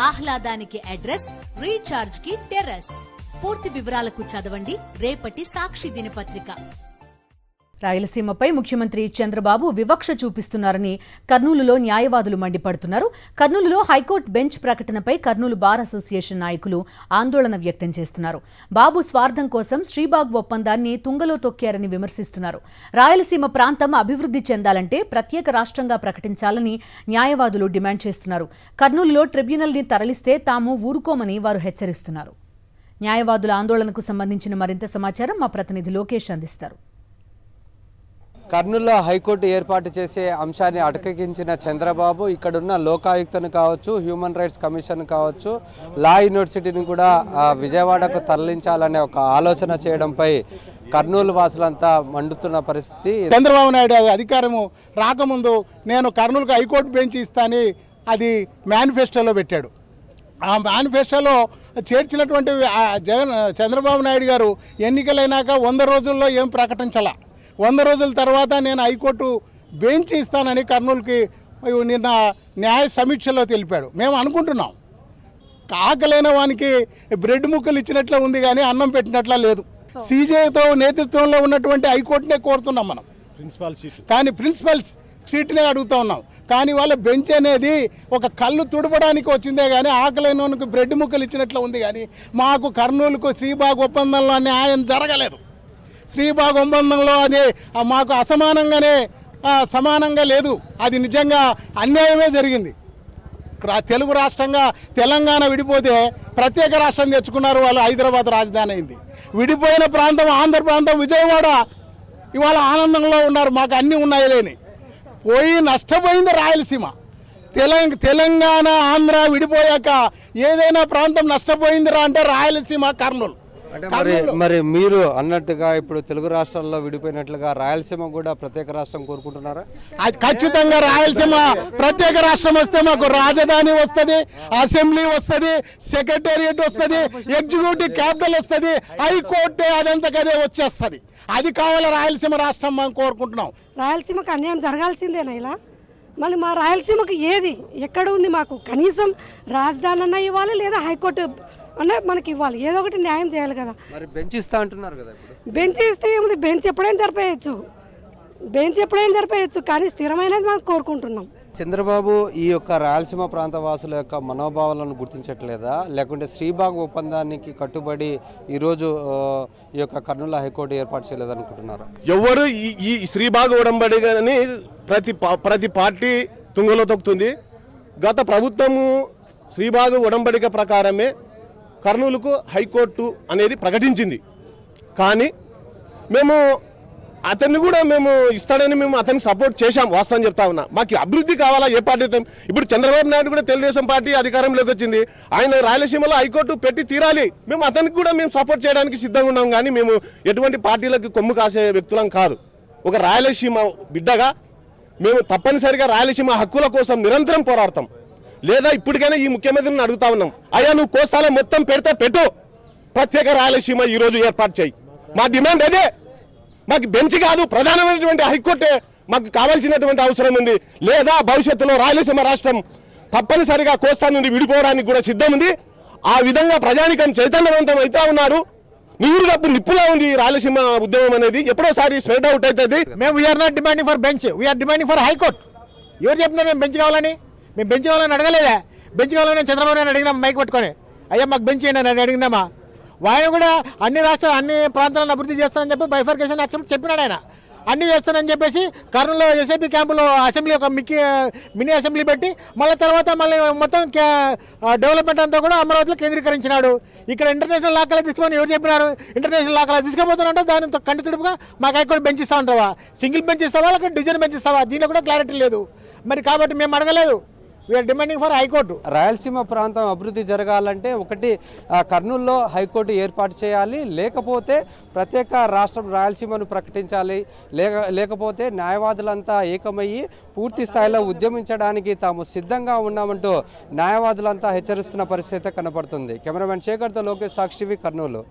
ఆహ్లాదానికి address, recharge కి terrace. పూర్తి వివరాలకు చదవండి రేపటి సాక్షి దినపత్రిక. రాయలసీమపై ముఖ్యమంత్రి చంద్రబాబు వివక్ష చూపిస్తున్నారని కర్నూలులో న్యాయవాదులు మండిపడుతున్నారు. కర్నూలులో హైకోర్టు బెంచ్ ప్రకటనపై కర్నూలు బార్ అసోసియేషన్ నాయకులు ఆందోళన వ్యక్తం చేస్తున్నారు. బాబు స్వార్థం కోసం శ్రీబాగ్ ఒప్పందాన్ని తుంగలో తొక్కారని విమర్శిస్తున్నారు. రాయలసీమ ప్రాంతం అభివృద్ధి చెందాలంటే ప్రత్యేక రాష్ట్రంగా ప్రకటించాలని న్యాయవాదులు డిమాండ్ చేస్తున్నారు. కర్నూలులో ట్రిబ్యునల్ని తరలిస్తే తాము ఊరుకోమని వారు హెచ్చరిస్తున్నారు. న్యాయవాదుల ఆందోళనకు సంబంధించిన మరింత సమాచారం మా ప్రతినిధి లోకేష్ అందిస్తారు. కర్నూలులో హైకోర్టు ఏర్పాటు చేసే అంశాన్ని అటకెక్కించిన చంద్రబాబు ఇక్కడున్న లోకాయుక్తను కావచ్చు, హ్యూమన్ రైట్స్ కమిషన్ కావచ్చు, లా యూనివర్సిటీని కూడా విజయవాడకు తరలించాలనే ఒక ఆలోచన చేయడంపై కర్నూలు వాసులంతా మండుతున్న పరిస్థితి. చంద్రబాబు నాయుడు అధికారము రాకముందు నేను కర్నూలుకు హైకోర్టు బెంచ్ ఇస్తానని అది మేనిఫెస్టోలో పెట్టాడు. ఆ మేనిఫెస్టోలో చేర్చినటువంటి చంద్రబాబు నాయుడు గారు ఎన్నికలైనాక 100 రోజుల్లో ఏం ప్రకటించాల. 100 రోజుల తర్వాత నేను హైకోర్టు బెంచ్ ఇస్తానని కర్నూలుకి నిన్న న్యాయ సమీక్షలో తెలిపాడు. మేము అనుకుంటున్నాం ఆకలైన వానికి బ్రెడ్ ముక్కలు ఇచ్చినట్లే ఉంది కానీ అన్నం పెట్టినట్లా లేదు. సీజేతో నేతృత్వంలో ఉన్నటువంటి హైకోర్టునే కోరుతున్నాం మనం, కానీ ప్రిన్సిపల్స్ సీట్నే అడుగుతూ ఉన్నాం. కానీ వాళ్ళ బెంచ్ అనేది ఒక కళ్ళు తుడపడానికి వచ్చిందే కానీ ఆకలైన వానికి బ్రెడ్ ముక్కలు ఇచ్చినట్లు ఉంది. కానీ మాకు కర్నూలుకు శ్రీబాగ్ ఒప్పందంలో న్యాయం జరగలేదు. శ్రీబాగ్ ఒప్పందంలో అది మాకు అసమానంగానే సమానంగా లేదు. అది నిజంగా అన్యాయమే జరిగింది. తెలుగు రాష్ట్రంగా తెలంగాణ విడిపోతే ప్రత్యేక రాష్ట్రం తెచ్చుకున్నారు వాళ్ళు. హైదరాబాద్ రాజధాని అయింది. విడిపోయిన ప్రాంతం ఆంధ్ర ప్రాంతం విజయవాడ ఇవాళ ఆనందంలో ఉన్నారు. మాకు అన్నీ ఉన్నాయి లేని పోయి నష్టపోయింది రాయలసీమ. తెలంగాణ ఆంధ్ర విడిపోయాక ఏదైనా ప్రాంతం నష్టపోయిందిరా అంటే రాయలసీమ, కర్నూలు. మరి మీరు అన్నట్టుగా ఇప్పుడు తెలుగు రాష్ట్రాల్లో విడిపోయినట్లుగా రాయలసీమ కూడా ప్రత్యేక రాష్ట్రం కోరుకుంటున్నారా? అది ఖచ్చితంగా రాయలసీమ ప్రత్యేక రాష్ట్రం వస్తే మాకు రాజధాని వస్తుంది, అసెంబ్లీ వస్తుంది, సెక్రటేరియట్ వస్తుంది, ఎగ్జిక్యూటివ్ క్యాపిటల్ వస్తుంది, హైకోర్టు అదంతకదే వచ్చేస్తుంది. అది కావాలి రాయలసీమ రాష్ట్రం మనం కోరుకుంటున్నాం. రాయలసీమకు అన్యాయం జరగాల్సిందేనా? ఇలా మళ్ళీ మా రాయలసీమకు ఏది ఎక్కడ ఉంది? మాకు కనీసం రాజధాని అన్న ఇవ్వాలి, లేదా హైకోర్టు అన్న మనకి ఇవ్వాలి. ఏదో ఒకటి న్యాయం చేయాలి కదా. మరి బెంచ్ ఇస్తా అంటున్నారు కదా. బెంచ్ ఇస్తే ఏముంది? బెంచ్ ఎప్పుడైనా జరిపేయచ్చు, కానీ స్థిరమైనది మనం కోరుకుంటున్నాం. చంద్రబాబు ఈ యొక్క రాయలసీమ ప్రాంత వాసుల యొక్క మనోభావాలను గుర్తించట్లేదా, లేకుంటే శ్రీబాగ్ ఒప్పందానికి కట్టుబడి ఈరోజు ఈ యొక్క కర్నూలు హైకోర్టు ఏర్పాటు చేయలేదనుకుంటున్నారు? ఎవరు ఈ శ్రీబాగ్ ఉడంబడిని ప్రతి పార్టీ తుంగలో తొక్కుతుంది. గత ప్రభుత్వము శ్రీబాగ్ ఉడంబడిక ప్రకారమే కర్నూలుకు హైకోర్టు అనేది ప్రకటించింది. కానీ మేము అతన్ని కూడా మేము ఇస్తాడని మేము అతనికి సపోర్ట్ చేశాం. వాస్తవం చెప్తా ఉన్నా. మాకు అభివృద్ధి కావాలా? ఏ పార్టీ? ఇప్పుడు చంద్రబాబు నాయుడు కూడా తెలుగుదేశం పార్టీ అధికారంలోకి వచ్చింది. ఆయన రాయలసీమలో హైకోర్టు పెట్టి తీరాలి. మేము అతనికి కూడా మేము సపోర్ట్ చేయడానికి సిద్ధంగా ఉన్నాం. కానీ మేము ఎటువంటి పార్టీలకు కొమ్ము కాసే వ్యక్తులం కాదు. ఒక రాయలసీమ బిడ్డగా మేము తప్పనిసరిగా రాయలసీమ హక్కుల కోసం నిరంతరం పోరాడతాం. లేదా ఇప్పటికైనా ఈ ముఖ్యమంత్రిని అడుగుతా ఉన్నాం, అయ్యా నువ్వు కోస్తాలో మొత్తం పెడితే పెట్టు, ప్రత్యేక రాయలసీమ ఈరోజు ఏర్పాటు చేయి. మా డిమాండ్ అదే. మాకు బెంచ్ కాదు, ప్రధానమైనటువంటి హైకోర్టే మాకు కావాల్సినటువంటి అవసరం ఉంది. లేదా భవిష్యత్తులో రాయలసీమ రాష్ట్రం తప్పనిసరిగా కోస్తా నుండి విడిపోవడానికి కూడా సిద్ధం ఉంది. ఆ విధంగా ప్రజానికం చైతన్యవంతం అవుతా ఉన్నారు. నిప్పుడప్పుడు నిప్పులా ఉంది రాయలసీమ ఉద్యమం అనేది. ఎప్పుడోసారి స్ప్రెడ్ అవుట్ అవుతుంది. మేము we are not demanding for bench, we are demanding for high court. ఎవరు చెప్పినా మేము బెంచ్ కావాలని? మేము బెంచ్ కావాలని అడగలేదా? బెంచ్ కావాలని చంద్రబాబు నాయుడు అడిగినాం, మైక్ పట్టుకొని అయ్యా మాకు బెంచ్ చేయండి అని అడిగినామా? ఆయన కూడా అన్ని రాష్ట్రాలు అన్ని ప్రాంతాలను అభివృద్ధి చేస్తానని చెప్పి బైఫర్కేషన్ యాక్షన్ చెప్పినాడు. ఆయన అన్ని చేస్తానని చెప్పేసి కర్నూలులో ఎస్ఐపి క్యాంపులో అసెంబ్లీ ఒక మినీ అసెంబ్లీ పెట్టి మళ్ళీ తర్వాత మళ్ళీ మొత్తం డెవలప్మెంట్ అంతా కూడా అమరావతిలో కేంద్రీకరించినాడు. ఇక్కడ ఇంటర్నేషనల్ లా కళ తీసుకొని ఎవరు చెప్పినారు? ఇంటర్నేషనల్ లా కళ తీసుకుపోతానంటే దానితో కంటి తుడుపుగా మాకు హైకోర్టు బెంచ్ ఇస్తా ఉంటావా? సింగిల్ బెంచ్ ఇస్తావా లేకపోతే డిజైన్ బెంచ్ ఇస్తావా? దీనిలో కూడా క్లారిటీ లేదు. మరి కాబట్టి మేము అడగలేదు. We are demanding for high court. Rayalaseema ప్రాంతం అభివృద్ధి జరగాలంటే ఒకటి కర్నూలులో హైకోర్టు ఏర్పాటు చేయాలి, లేకపోతే ప్రత్యేక రాష్ట్రం రాయలసీమను ప్రకటించాలి, లేకపోతే న్యాయవాదులంతా ఏకమయ్యి పూర్తి స్థాయిలో ఉద్యమించడానికి తాము సిద్ధంగా ఉన్నామంటూ న్యాయవాదులంతా హెచ్చరిస్తున్న పరిస్థితి కనపడుతుంది. కెమెరామెన్ శేఖర్తో లోకేష్, సాక్షి టీవీ, కర్నూలు.